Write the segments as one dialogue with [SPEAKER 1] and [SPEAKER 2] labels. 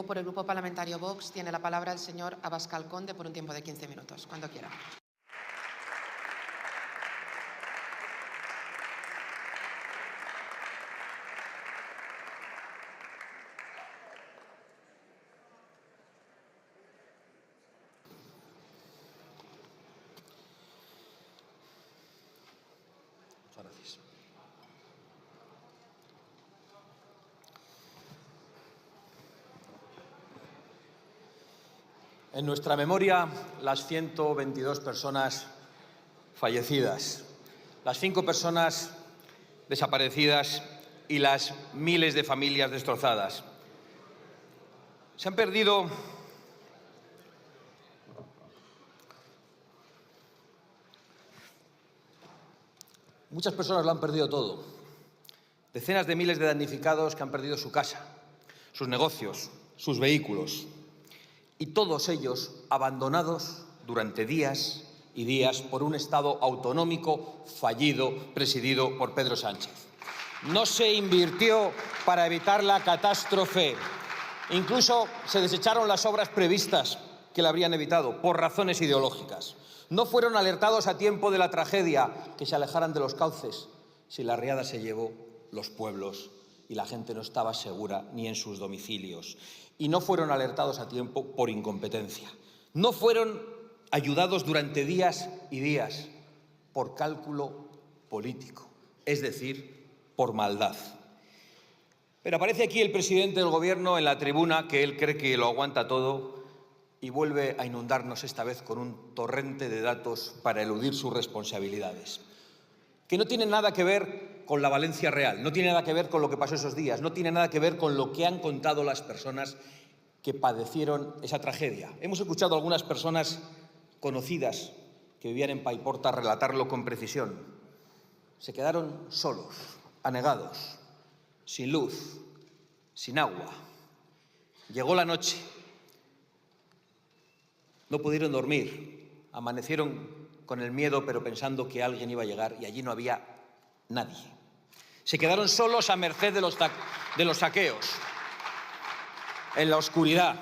[SPEAKER 1] Por el Grupo Parlamentario Vox tiene la palabra el señor Abascal Conde por un tiempo de 15 minutos, cuando quiera.
[SPEAKER 2] Muchas gracias. En nuestra memoria, las 122 personas fallecidas, las 5 personas desaparecidas y las miles de familias destrozadas. Se han perdido muchas personas, lo han perdido todo. Decenas de miles de damnificados que han perdido su casa, sus negocios, sus vehículos. Y todos ellos abandonados durante días y días por un Estado autonómico fallido, presidido por Pedro Sánchez. No se invirtió para evitar la catástrofe. Incluso se desecharon las obras previstas que la habrían evitado por razones ideológicas. No fueron alertados a tiempo de la tragedia, que se alejaran de los cauces. Si la riada se llevó los pueblos y la gente no estaba segura ni en sus domicilios. Y no fueron alertados a tiempo por incompetencia. No fueron ayudados durante días y días por cálculo político, es decir, por maldad. Pero aparece aquí el presidente del Gobierno en la tribuna, que él cree que lo aguanta todo, y vuelve a inundarnos esta vez con un torrente de datos para eludir sus responsabilidades, que no tienen nada que ver con la Valencia real, no tiene nada que ver con lo que pasó esos días, no tiene nada que ver con lo que han contado las personas que padecieron esa tragedia. Hemos escuchado a algunas personas conocidas que vivían en Paiporta relatarlo con precisión. Se quedaron solos, anegados, sin luz, sin agua. Llegó la noche, no pudieron dormir, amanecieron con el miedo, pero pensando que alguien iba a llegar, y allí no había nadie. Se quedaron solos a merced de los saqueos, en la oscuridad,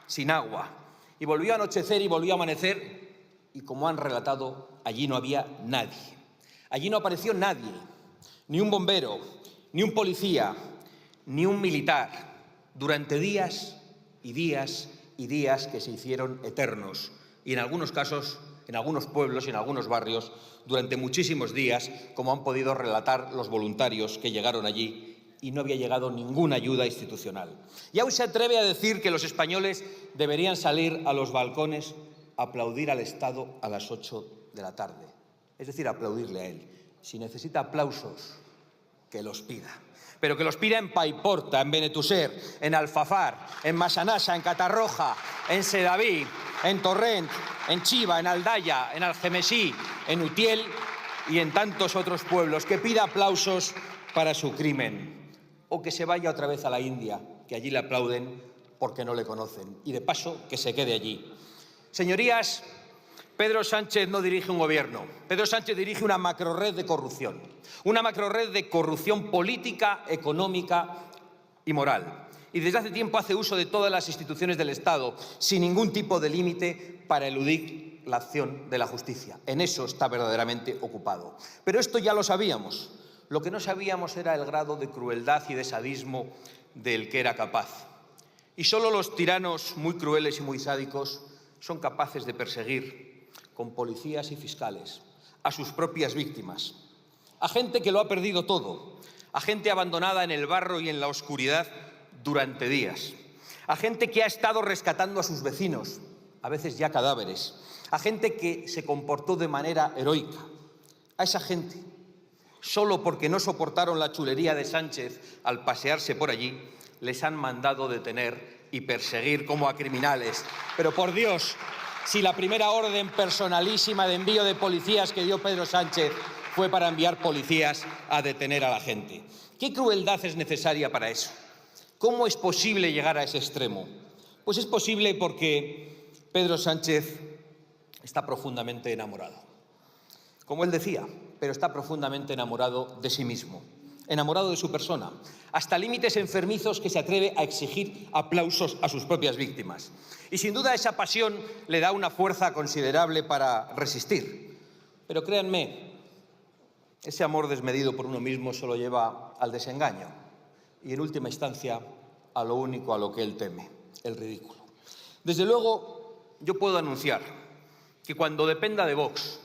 [SPEAKER 2] sin agua. Y volvió a anochecer y volvió a amanecer, y como han relatado, allí no había nadie. Allí no apareció nadie, ni un bombero, ni un policía, ni un militar, durante días y días y días que se hicieron eternos, y en algunos casos, en algunos pueblos y en algunos barrios, durante muchísimos días, como han podido relatar los voluntarios que llegaron allí, y no había llegado ninguna ayuda institucional. Y aún se atreve a decir que los españoles deberían salir a los balcones a aplaudir al Estado a las 8 de la tarde. Es decir, aplaudirle a él. Si necesita aplausos, que los pida. Pero que los pida en Paiporta, en Benetúser, en Alfafar, en Massanassa, en Catarroja, en Sedaví, en Torrent, en Chiva, en Aldaya, en Algemesí, en Utiel y en tantos otros pueblos. Que pida aplausos para su crimen. O que se vaya otra vez a la India, que allí le aplauden porque no le conocen. Y de paso, que se quede allí. Señorías, Pedro Sánchez no dirige un gobierno. Pedro Sánchez dirige una macrorred de corrupción. Una macrorred de corrupción política, económica y moral. Y desde hace tiempo hace uso de todas las instituciones del Estado, sin ningún tipo de límite, para eludir la acción de la justicia. En eso está verdaderamente ocupado. Pero esto ya lo sabíamos. Lo que no sabíamos era el grado de crueldad y de sadismo del que era capaz. Y solo los tiranos muy crueles y muy sádicos son capaces de perseguir con policías y fiscales a sus propias víctimas, a gente que lo ha perdido todo, a gente abandonada en el barro y en la oscuridad durante días, a gente que ha estado rescatando a sus vecinos, a veces ya cadáveres, a gente que se comportó de manera heroica. A esa gente, solo porque no soportaron la chulería de Sánchez al pasearse por allí, les han mandado detener y perseguir como a criminales. Pero por Dios, si la primera orden personalísima de envío de policías que dio Pedro Sánchez fue para enviar policías a detener a la gente. ¿Qué crueldad es necesaria para eso? ¿Cómo es posible llegar a ese extremo? Pues es posible porque Pedro Sánchez está profundamente enamorado. Como él decía, pero está profundamente enamorado de sí mismo. enamorado de su persona, hasta límites enfermizos que se atreve a exigir aplausos a sus propias víctimas. Y sin duda esa pasión le da una fuerza considerable para resistir. Pero créanme, ese amor desmedido por uno mismo solo lleva al desengaño y, en última instancia, a lo único a lo que él teme, el ridículo. Desde luego, yo puedo anunciar que cuando dependa de Vox,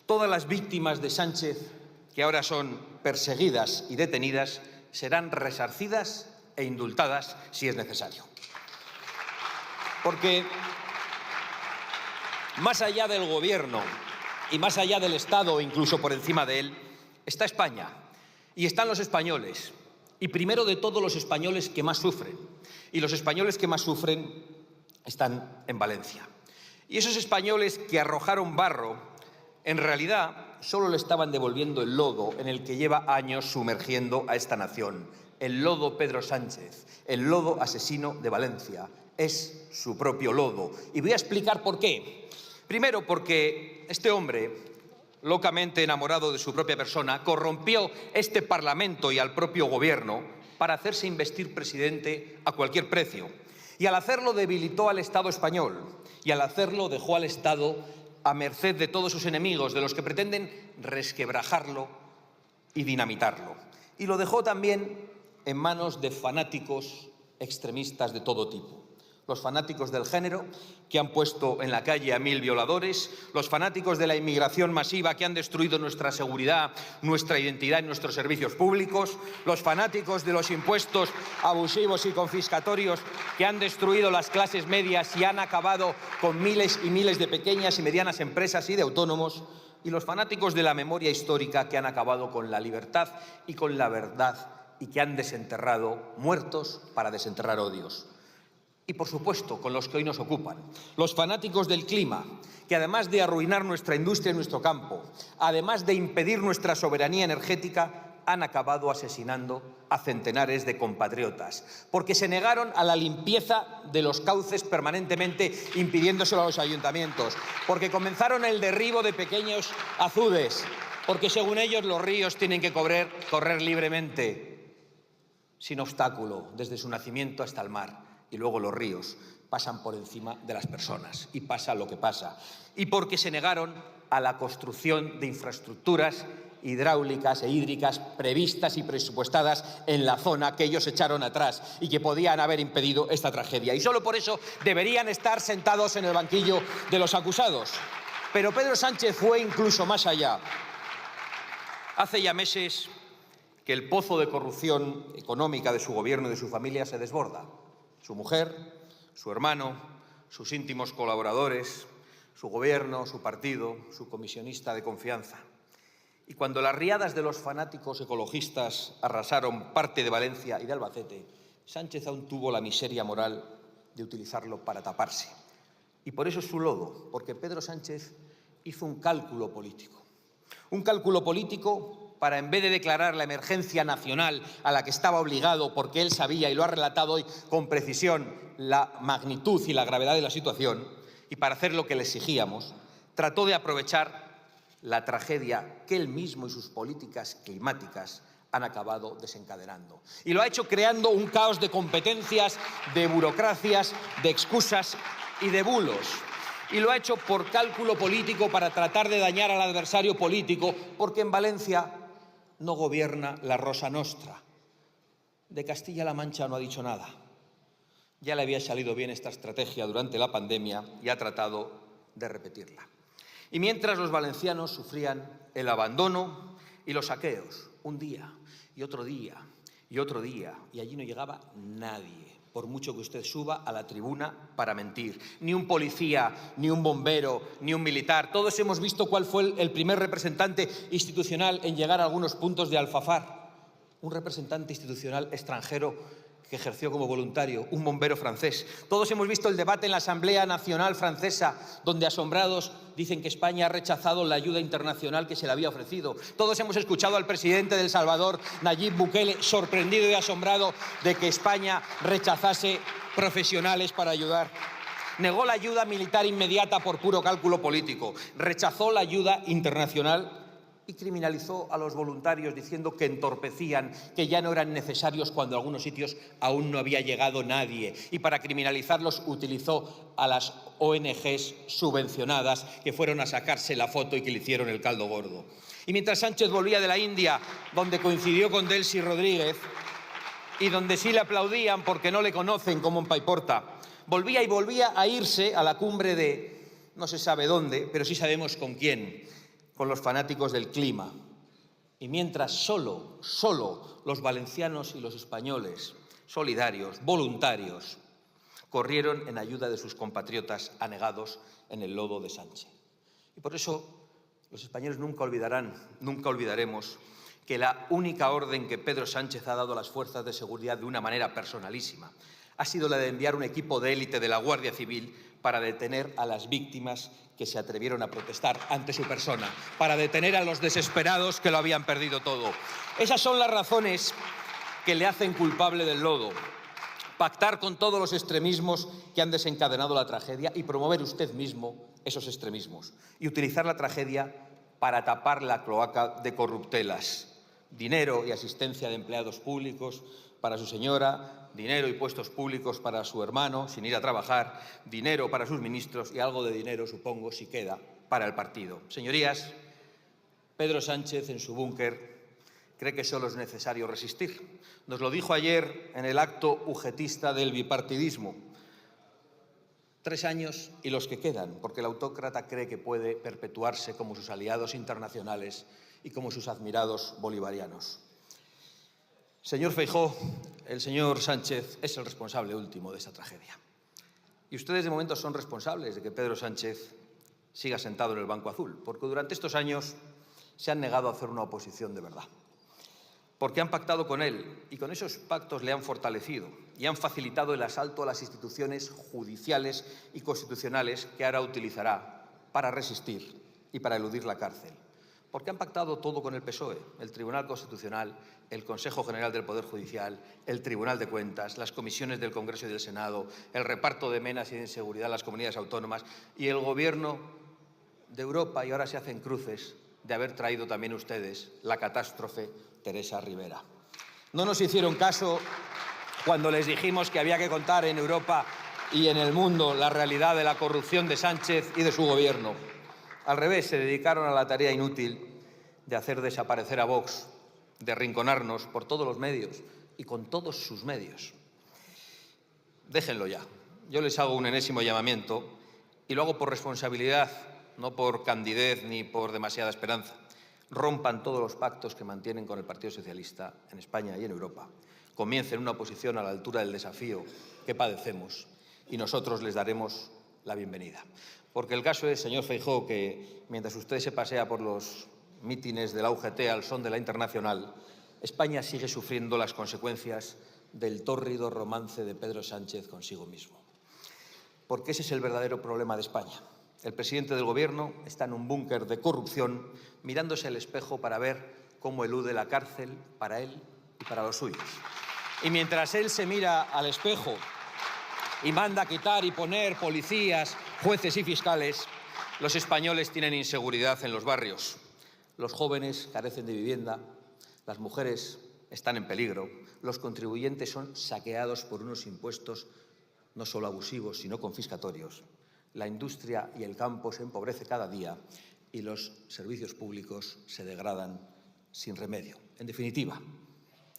[SPEAKER 2] todas las víctimas de Sánchez, que ahora son perseguidas y detenidas, serán resarcidas e indultadas si es necesario. Porque más allá del gobierno y más allá del Estado, incluso por encima de él, está España y están los españoles. Y primero de todo los españoles que más sufren. Y los españoles que más sufren están en Valencia. Y esos españoles que arrojaron barro, en realidad solo le estaban devolviendo el lodo en el que lleva años sumergiendo a esta nación. El lodo Pedro Sánchez, el lodo asesino de Valencia. Es su propio lodo. Y voy a explicar por qué. Primero, porque este hombre, locamente enamorado de su propia persona, corrompió este Parlamento y al propio gobierno para hacerse investir presidente a cualquier precio. Y al hacerlo debilitó al Estado español. Y al hacerlo dejó al Estado a merced de todos sus enemigos, de los que pretenden resquebrajarlo y dinamitarlo. Y lo dejó también en manos de fanáticos extremistas de todo tipo. Los fanáticos del género, que han puesto en la calle a 1000 violadores, los fanáticos de la inmigración masiva, que han destruido nuestra seguridad, nuestra identidad en nuestros servicios públicos, los fanáticos de los impuestos abusivos y confiscatorios, que han destruido las clases medias y han acabado con miles y miles de pequeñas y medianas empresas y de autónomos, y los fanáticos de la memoria histórica, que han acabado con la libertad y con la verdad y que han desenterrado muertos para desenterrar odios. Y, por supuesto, con los que hoy nos ocupan, los fanáticos del clima, que además de arruinar nuestra industria y nuestro campo, además de impedir nuestra soberanía energética, han acabado asesinando a centenares de compatriotas, porque se negaron a la limpieza de los cauces permanentemente impidiéndoselo a los ayuntamientos, porque comenzaron el derribo de pequeños azudes, porque según ellos los ríos tienen que correr libremente, sin obstáculo, desde su nacimiento hasta el mar. Y luego los ríos pasan por encima de las personas y pasa lo que pasa. Y porque se negaron a la construcción de infraestructuras hidráulicas e hídricas previstas y presupuestadas en la zona que ellos echaron atrás y que podían haber impedido esta tragedia. Y solo por eso deberían estar sentados en el banquillo de los acusados. Pero Pedro Sánchez fue incluso más allá. Hace ya meses que el pozo de corrupción económica de su gobierno y de su familia se desborda. Su mujer, su hermano, sus íntimos colaboradores, su gobierno, su partido, su comisionista de confianza. Y cuando las riadas de los fanáticos ecologistas arrasaron parte de Valencia y de Albacete, Sánchez aún tuvo la miseria moral de utilizarlo para taparse. Y por eso es su lodo, porque Pedro Sánchez hizo un cálculo político. Un cálculo político para, en vez de declarar la emergencia nacional a la que estaba obligado, porque él sabía, y lo ha relatado hoy con precisión, la magnitud y la gravedad de la situación, y para hacer lo que le exigíamos, trató de aprovechar la tragedia que él mismo y sus políticas climáticas han acabado desencadenando. Y lo ha hecho creando un caos de competencias, de burocracias, de excusas y de bulos. Y lo ha hecho por cálculo político para tratar de dañar al adversario político, porque en Valencia no gobierna la Rosa Nostra. De Castilla-La Mancha no ha dicho nada. Ya le había salido bien esta estrategia durante la pandemia y ha tratado de repetirla. Y mientras los valencianos sufrían el abandono y los saqueos, un día y otro día y otro día, y allí no llegaba nadie, por mucho que usted suba a la tribuna para mentir. Ni un policía, ni un bombero, ni un militar. Todos hemos visto cuál fue el primer representante institucional en llegar a algunos puntos de Alfafar. Un representante institucional extranjero que ejerció como voluntario, un bombero francés. Todos hemos visto el debate en la Asamblea Nacional Francesa, donde asombrados dicen que España ha rechazado la ayuda internacional que se le había ofrecido. Todos hemos escuchado al presidente de El Salvador, Nayib Bukele, sorprendido y asombrado de que España rechazase profesionales para ayudar. Negó la ayuda militar inmediata por puro cálculo político. Rechazó la ayuda internacional y criminalizó a los voluntarios diciendo que entorpecían, que ya no eran necesarios cuando en algunos sitios aún no había llegado nadie. Y para criminalizarlos utilizó a las ONGs subvencionadas que fueron a sacarse la foto y que le hicieron el caldo gordo. Y mientras Sánchez volvía de la India, donde coincidió con Delcy Rodríguez y donde sí le aplaudían porque no le conocen como en Paiporta, volvía a irse a la cumbre de no se sabe dónde, pero sí sabemos con quién, con los fanáticos del clima. Y mientras solo los valencianos y los españoles, solidarios, voluntarios, corrieron en ayuda de sus compatriotas anegados en el lodo de Sánchez. Y por eso los españoles nunca olvidaremos que la única orden que Pedro Sánchez ha dado a las fuerzas de seguridad de una manera personalísima ha sido la de enviar un equipo de élite de la Guardia Civil para detener a las víctimas que se atrevieron a protestar ante su persona, para detener a los desesperados que lo habían perdido todo. Esas son las razones que le hacen culpable del lodo. Pactar con todos los extremismos que han desencadenado la tragedia y promover usted mismo esos extremismos. Y utilizar la tragedia para tapar la cloaca de corruptelas. Dinero y asistencia de empleados públicos para su señora, dinero y puestos públicos para su hermano, sin ir a trabajar, dinero para sus ministros y algo de dinero, supongo, si queda, para el partido. Señorías, Pedro Sánchez, en su búnker, cree que solo es necesario resistir. Nos lo dijo ayer en el acto ujetista del bipartidismo. 3 años y los que quedan, porque el autócrata cree que puede perpetuarse como sus aliados internacionales y como sus admirados bolivarianos. Señor Feijóo, el señor Sánchez es el responsable último de esta tragedia. Y ustedes de momento son responsables de que Pedro Sánchez siga sentado en el banco azul, porque durante estos años se han negado a hacer una oposición de verdad. Porque han pactado con él y con esos pactos le han fortalecido y han facilitado el asalto a las instituciones judiciales y constitucionales que ahora utilizará para resistir y para eludir la cárcel. Porque han pactado todo con el PSOE, el Tribunal Constitucional, el Consejo General del Poder Judicial, el Tribunal de Cuentas, las comisiones del Congreso y del Senado, el reparto de menas y de inseguridad en las comunidades autónomas y el Gobierno de Europa, y ahora se hacen cruces de haber traído también ustedes la catástrofe Teresa Rivera. No nos hicieron caso cuando les dijimos que había que contar en Europa y en el mundo la realidad de la corrupción de Sánchez y de su gobierno. Al revés, se dedicaron a la tarea inútil de hacer desaparecer a Vox, de arrinconarnos por todos los medios y con todos sus medios. Déjenlo ya. Yo les hago un enésimo llamamiento y lo hago por responsabilidad, no por candidez ni por demasiada esperanza. Rompan todos los pactos que mantienen con el Partido Socialista en España y en Europa. Comiencen una oposición a la altura del desafío que padecemos y nosotros les daremos la bienvenida. Porque el caso es, señor Feijóo, que mientras usted se pasea por los mítines de la UGT al son de la Internacional, España sigue sufriendo las consecuencias del tórrido romance de Pedro Sánchez consigo mismo. Porque ese es el verdadero problema de España. El presidente del Gobierno está en un búnker de corrupción, mirándose al espejo para ver cómo elude la cárcel para él y para los suyos. Y mientras él se mira al espejo y manda quitar y poner policías, jueces y fiscales, los españoles tienen inseguridad en los barrios. Los jóvenes carecen de vivienda, las mujeres están en peligro, los contribuyentes son saqueados por unos impuestos no solo abusivos, sino confiscatorios. La industria y el campo se empobrece cada día y los servicios públicos se degradan sin remedio. En definitiva,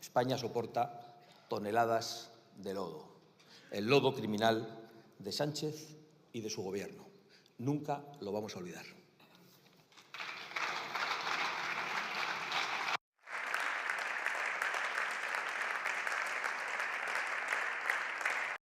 [SPEAKER 2] España soporta toneladas de lodo, el lodo criminal de Sánchez y de su gobierno. Nunca lo vamos a olvidar.